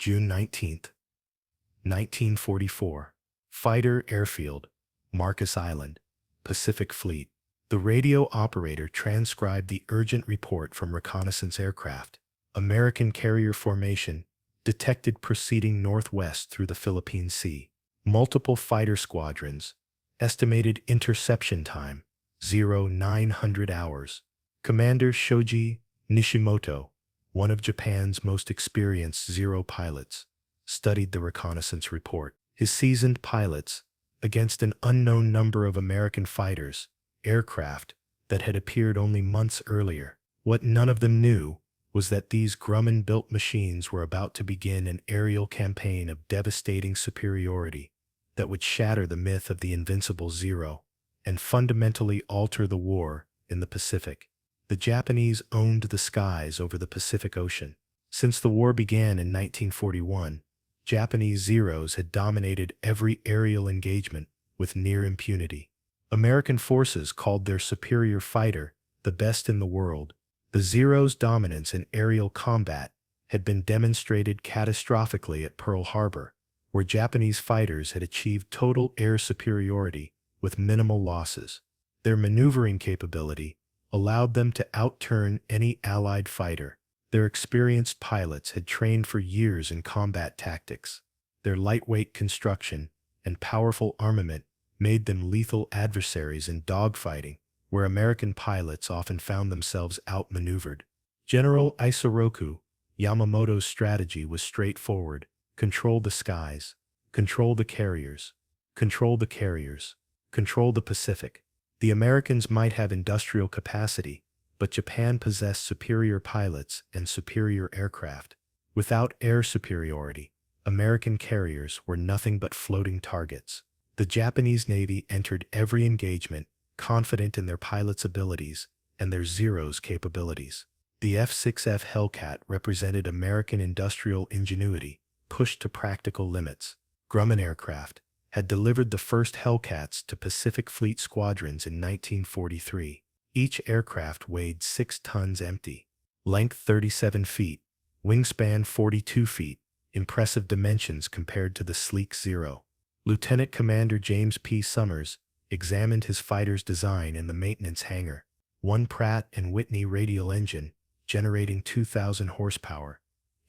June 19, 1944. Fighter Airfield, Marcus Island, Pacific Fleet. The radio operator transcribed the urgent report from reconnaissance aircraft. American carrier formation detected proceeding northwest through the Philippine Sea. Multiple fighter squadrons. Estimated interception time, 0900 hours. Commander Shoji Nishimoto, one of Japan's most experienced Zero pilots, studied the reconnaissance report. His seasoned pilots, against an unknown number of American fighters, aircraft that had appeared only months earlier. What none of them knew was that these Grumman-built machines were about to begin an aerial campaign of devastating superiority that would shatter the myth of the invincible Zero and fundamentally alter the war in the Pacific. The Japanese owned the skies over the Pacific Ocean. Since the war began in 1941, Japanese Zeros had dominated every aerial engagement with near impunity. American forces called their superior fighter the best in the world. The Zero's dominance in aerial combat had been demonstrated catastrophically at Pearl Harbor, where Japanese fighters had achieved total air superiority with minimal losses. Their maneuvering capability allowed them to outturn any Allied fighter. Their experienced pilots had trained for years in combat tactics. Their lightweight construction and powerful armament made them lethal adversaries in dogfighting, where American pilots often found themselves outmaneuvered. General Isoroku Yamamoto's strategy was straightforward: control the skies, control the carriers, control the carriers, control the Pacific. The Americans might have industrial capacity, but Japan possessed superior pilots and superior aircraft. Without air superiority, American carriers were nothing but floating targets. The Japanese Navy entered every engagement confident in their pilots' abilities and their Zero's capabilities. The F6F Hellcat represented American industrial ingenuity pushed to practical limits. Grumman aircraft had delivered the first Hellcats to Pacific Fleet squadrons in 1943. Each aircraft weighed 6 tons empty, length 37 feet, wingspan 42 feet, impressive dimensions compared to the sleek Zero. Lieutenant Commander James P. Summers examined his fighter's design in the maintenance hangar. One Pratt Whitney radial engine, generating 2,000 horsepower,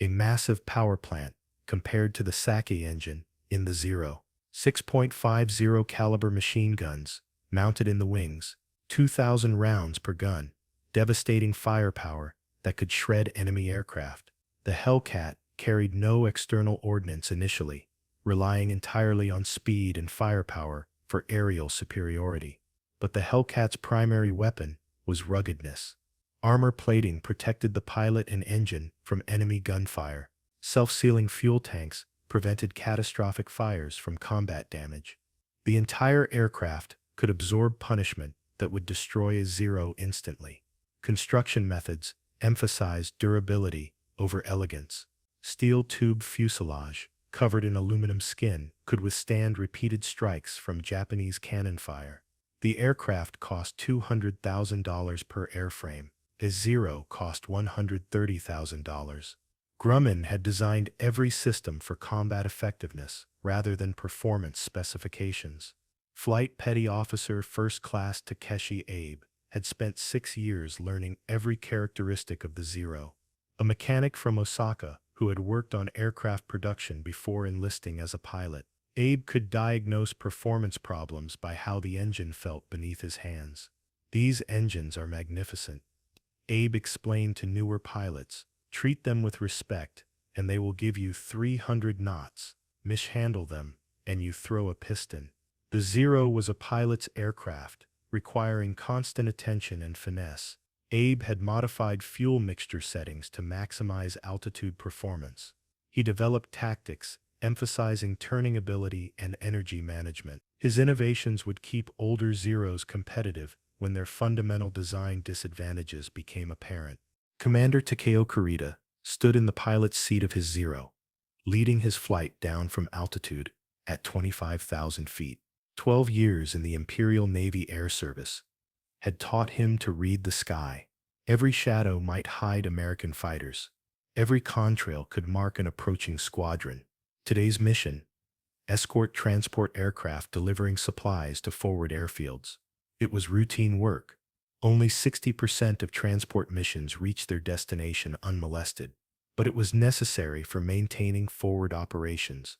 a massive power plant compared to the Sake engine in the Zero. 6.50 caliber machine guns, mounted in the wings, 2,000 rounds per gun, devastating firepower that could shred enemy aircraft. The Hellcat carried no external ordnance initially, relying entirely on speed and firepower for aerial superiority. But the Hellcat's primary weapon was ruggedness. Armor plating protected the pilot and engine from enemy gunfire. Self-sealing fuel tanks prevented catastrophic fires from combat damage. The entire aircraft could absorb punishment that would destroy a Zero instantly. Construction methods emphasized durability over elegance. Steel tube fuselage, covered in aluminum skin, could withstand repeated strikes from Japanese cannon fire. The aircraft cost $200,000 per airframe. A Zero cost $130,000. Grumman had designed every system for combat effectiveness rather than performance specifications. Flight Petty Officer First Class Takeshi Abe had spent 6 years learning every characteristic of the Zero. A mechanic from Osaka who had worked on aircraft production before enlisting as a pilot, Abe could diagnose performance problems by how the engine felt beneath his hands. "These engines are magnificent," Abe explained to newer pilots. "Treat them with respect, and they will give you 300 knots. Mishandle them, and you throw a piston." The Zero was a pilot's aircraft, requiring constant attention and finesse. Abe had modified fuel mixture settings to maximize altitude performance. He developed tactics, emphasizing turning ability and energy management. His innovations would keep older Zeros competitive when their fundamental design disadvantages became apparent. Commander Takeo Kurita stood in the pilot's seat of his Zero, leading his flight down from altitude at 25,000 feet. 12 years in the Imperial Navy Air Service had taught him to read the sky. Every shadow might hide American fighters. Every contrail could mark an approaching squadron. Today's mission: escort transport aircraft delivering supplies to forward airfields. It was routine work. Only 60% of transport missions reached their destination unmolested, but it was necessary for maintaining forward operations.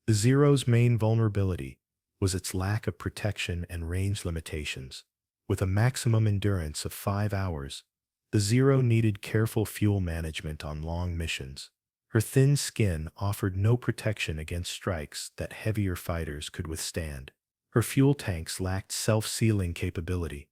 The Zero's main vulnerability was its lack of protection and range limitations. With a maximum endurance of 5 hours, the Zero needed careful fuel management on long missions. Her thin skin offered no protection against strikes that heavier fighters could withstand. Her fuel tanks lacked self-sealing capability,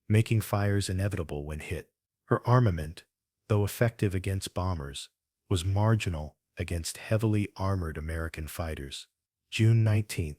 making fires inevitable when hit. Her armament, though effective against bombers, was marginal against heavily armored American fighters. June 19,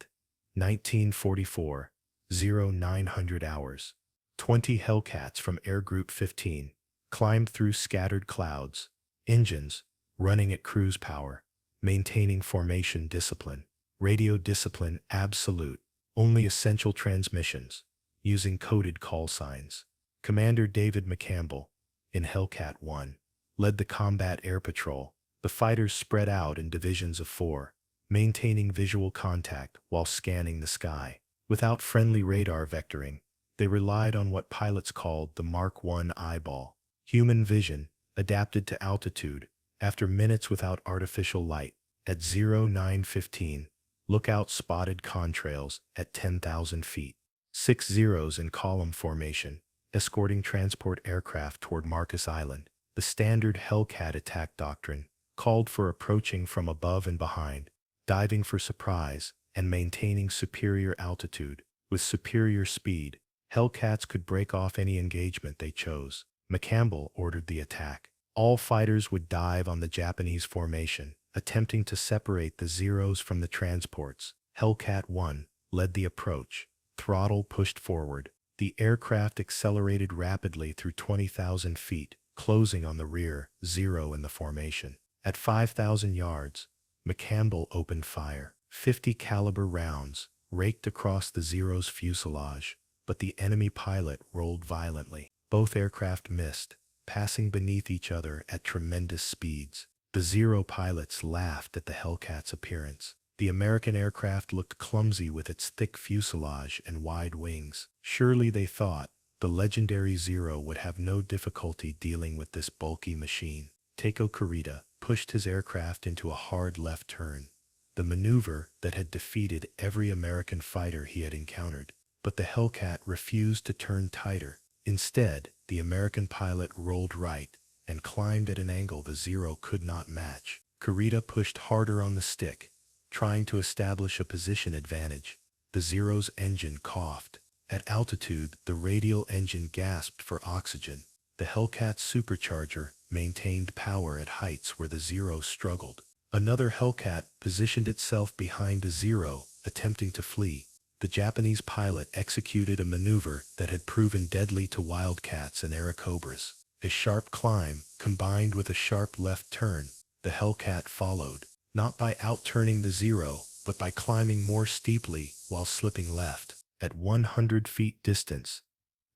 1944, 0900 hours. 20 Hellcats from Air Group 15 climbed through scattered clouds, engines running at cruise power, maintaining formation discipline, radio discipline absolute, only essential transmissions, using coded call signs. Commander David McCampbell, in Hellcat 1, led the combat air patrol. The fighters spread out in divisions of 4, maintaining visual contact while scanning the sky. Without friendly radar vectoring, they relied on what pilots called the Mark I eyeball, human vision adapted to altitude. After minutes without artificial light, at 0915, lookout spotted contrails at 10,000 feet. 6 Zeros in column formation, escorting transport aircraft toward Marcus Island. The standard Hellcat attack doctrine called for approaching from above and behind, diving for surprise, and maintaining superior altitude. With superior speed, Hellcats could break off any engagement they chose. McCampbell ordered the attack. All fighters would dive on the Japanese formation, attempting to separate the Zeros from the transports. Hellcat 1 led the approach. Throttle pushed forward. The aircraft accelerated rapidly through 20,000 feet, closing on the rear Zero in the formation. At 5,000 yards, McCampbell opened fire. 50 caliber rounds raked across the Zero's fuselage, but the enemy pilot rolled violently. Both aircraft missed, passing beneath each other at tremendous speeds. The Zero pilots laughed at the Hellcat's appearance. The American aircraft looked clumsy with its thick fuselage and wide wings. Surely, they thought, the legendary Zero would have no difficulty dealing with this bulky machine. Takeo Kurita pushed his aircraft into a hard left turn, the maneuver that had defeated every American fighter he had encountered. But the Hellcat refused to turn tighter. Instead, the American pilot rolled right and climbed at an angle the Zero could not match. Kurita pushed harder on the stick, trying to establish a position advantage. The Zero's engine coughed. At altitude, the radial engine gasped for oxygen. The Hellcat's supercharger maintained power at heights where the Zero struggled. Another Hellcat positioned itself behind the Zero, attempting to flee. The Japanese pilot executed a maneuver that had proven deadly to Wildcats and Airacobras. A sharp climb, combined with a sharp left turn, the Hellcat followed, not by outturning the Zero, but by climbing more steeply while slipping left. At 100 feet distance,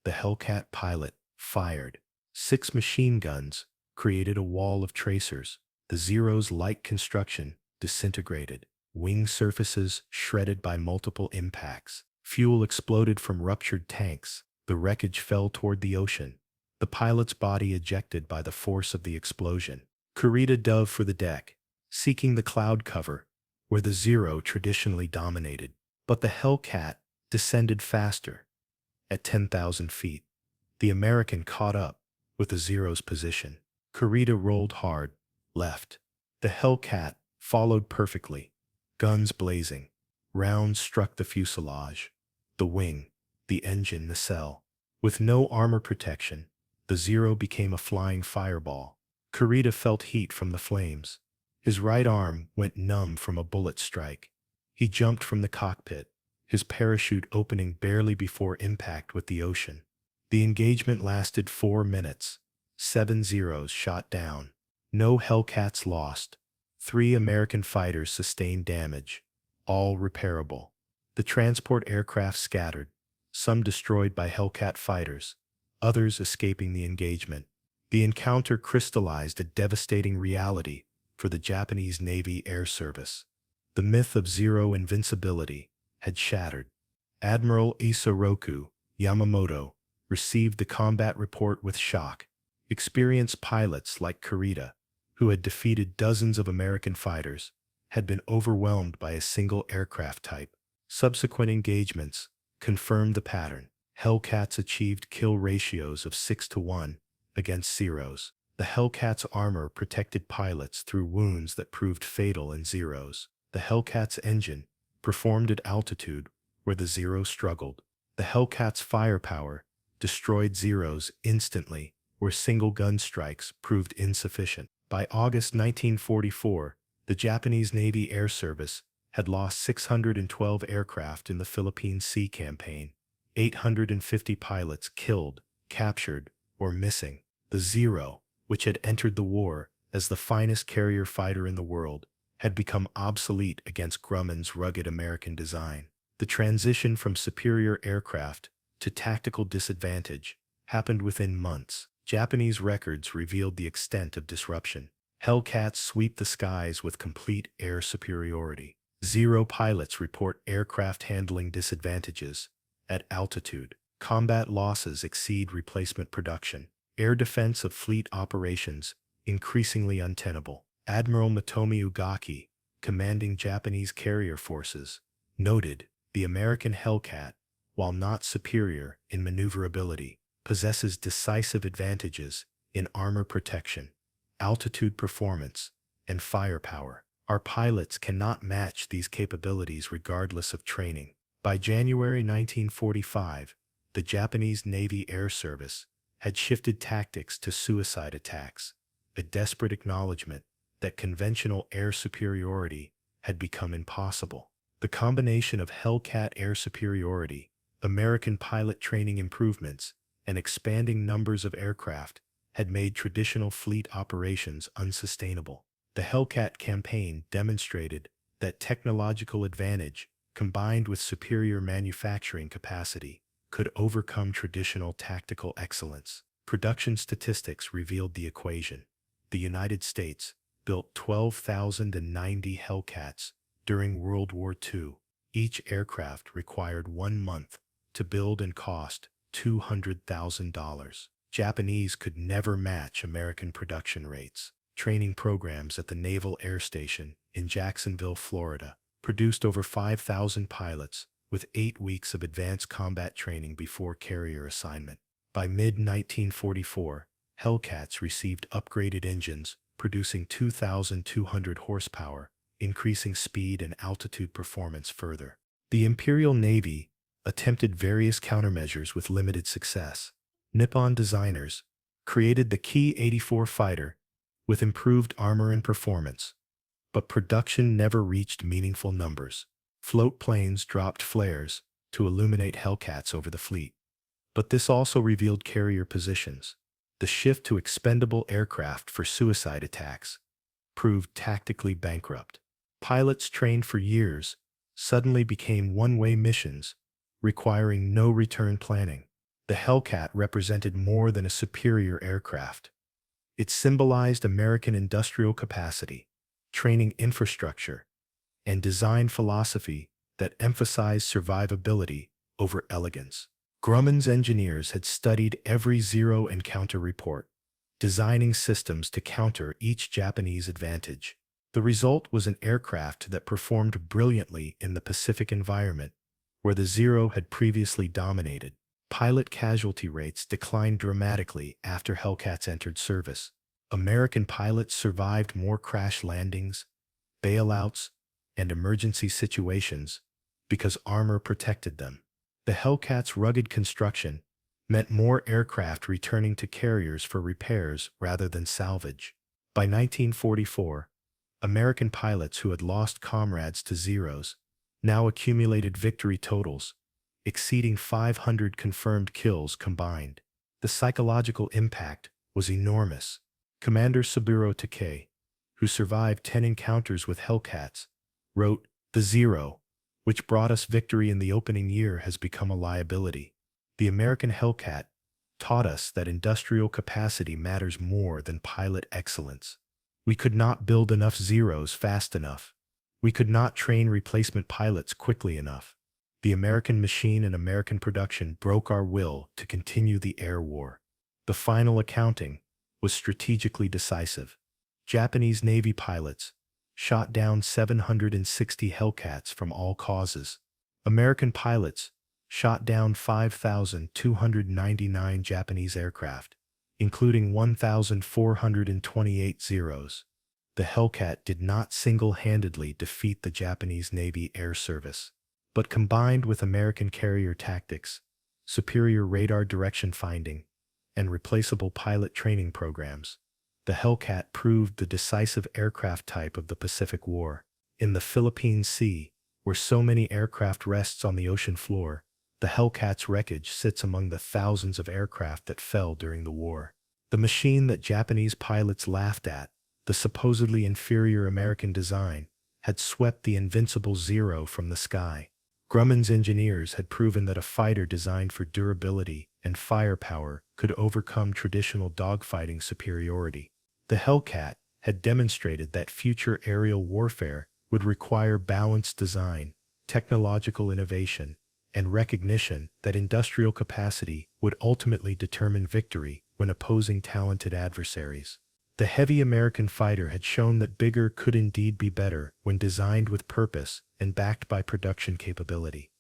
the Hellcat pilot fired. 6 machine guns created a wall of tracers. The Zero's light construction disintegrated. Wing surfaces shredded by multiple impacts. Fuel exploded from ruptured tanks. The wreckage fell toward the ocean, the pilot's body ejected by the force of the explosion. Kurita dove for the deck, seeking the cloud cover, where the Zero traditionally dominated. But the Hellcat descended faster. At 10,000 feet, the American caught up with the Zero's position. Kurita rolled hard, left. The Hellcat followed perfectly, guns blazing. Rounds struck the fuselage, the wing, the engine, nacelle. With no armor protection, the Zero became a flying fireball. Kurita felt heat from the flames. His right arm went numb from a bullet strike. He jumped from the cockpit, his parachute opening barely before impact with the ocean. The engagement lasted 4 minutes. 7 Zeros shot down. No Hellcats lost. 3 American fighters sustained damage, all repairable. The transport aircraft scattered, some destroyed by Hellcat fighters, others escaping the engagement. The encounter crystallized a devastating reality for the Japanese Navy Air Service. The myth of zero invincibility had shattered. Admiral Isoroku Yamamoto received the combat report with shock. Experienced pilots like Kurita, who had defeated dozens of American fighters, had been overwhelmed by a single aircraft type. Subsequent engagements confirmed the pattern. Hellcats achieved kill ratios of 6-1 against Zeros. The Hellcat's armor protected pilots through wounds that proved fatal in Zeros. The Hellcat's engine performed at altitude where the Zero struggled. The Hellcat's firepower destroyed Zeros instantly where single gun strikes proved insufficient. By August 1944, the Japanese Navy Air Service had lost 612 aircraft in the Philippine Sea Campaign, 850 pilots killed, captured, or missing. The Zero, which had entered the war as the finest carrier fighter in the world, had become obsolete against Grumman's rugged American design. The transition from superior aircraft to tactical disadvantage happened within months. Japanese records revealed the extent of disruption. Hellcats sweep the skies with complete air superiority. Zero pilots report aircraft handling disadvantages. At altitude, combat losses exceed replacement production. Air defense of fleet operations increasingly untenable. Admiral Motomi Ugaki, commanding Japanese carrier forces, noted, "The American Hellcat, while not superior in maneuverability, possesses decisive advantages in armor protection, altitude performance, and firepower. Our pilots cannot match these capabilities regardless of training." By January 1945, the Japanese Navy Air Service had shifted tactics to suicide attacks, a desperate acknowledgement that conventional air superiority had become impossible. The combination of Hellcat air superiority, American pilot training improvements, and expanding numbers of aircraft had made traditional fleet operations unsustainable. The Hellcat campaign demonstrated that technological advantage, combined with superior manufacturing capacity, could overcome traditional tactical excellence. Production statistics revealed the equation. The United States built 12,090 Hellcats during World War II. Each aircraft required 1 month to build and cost $200,000. Japanese could never match American production rates. Training programs at the Naval Air Station in Jacksonville, Florida, produced over 5,000 pilots with 8 weeks of advanced combat training before carrier assignment. By mid-1944, Hellcats received upgraded engines, producing 2,200 horsepower, increasing speed and altitude performance further. The Imperial Navy attempted various countermeasures with limited success. Nippon designers created the Ki-84 fighter with improved armor and performance, but production never reached meaningful numbers. Float planes dropped flares to illuminate Hellcats over the fleet, but this also revealed carrier positions. The shift to expendable aircraft for suicide attacks proved tactically bankrupt. Pilots trained for years suddenly became one-way missions, requiring no return planning. The Hellcat represented more than a superior aircraft. It symbolized American industrial capacity, training infrastructure, and design philosophy that emphasized survivability over elegance. Grumman's engineers had studied every Zero encounter report, designing systems to counter each Japanese advantage. The result was an aircraft that performed brilliantly in the Pacific environment, where the Zero had previously dominated. Pilot casualty rates declined dramatically after Hellcats entered service. American pilots survived more crash landings, bailouts, and emergency situations because armor protected them. The Hellcat's rugged construction meant more aircraft returning to carriers for repairs rather than salvage. By 1944, American pilots who had lost comrades to Zeros now accumulated victory totals exceeding 500 confirmed kills combined. The psychological impact was enormous. Commander Saburo Takei, who survived 10 encounters with Hellcats, wrote, "The Zero, which brought us victory in the opening year, has become a liability. The American Hellcat taught us that industrial capacity matters more than pilot excellence. We could not build enough Zeros fast enough. We could not train replacement pilots quickly enough. The American machine and American production broke our will to continue the air war. The final accounting was strategically decisive. Japanese Navy pilots shot down 760 Hellcats from all causes. American pilots shot down 5,299 Japanese aircraft, including 1,428 Zeros. The Hellcat did not single-handedly defeat the Japanese Navy Air Service, but combined with American carrier tactics, superior radar direction finding, and replaceable pilot training programs, the Hellcat proved the decisive aircraft type of the Pacific War. In the Philippine Sea, where so many aircraft rests on the ocean floor, the Hellcat's wreckage sits among the thousands of aircraft that fell during the war. The machine that Japanese pilots laughed at, the supposedly inferior American design, had swept the invincible Zero from the sky. Grumman's engineers had proven that a fighter designed for durability and firepower could overcome traditional dogfighting superiority. The Hellcat had demonstrated that future aerial warfare would require balanced design, technological innovation, and recognition that industrial capacity would ultimately determine victory when opposing talented adversaries. The heavy American fighter had shown that bigger could indeed be better when designed with purpose and backed by production capability.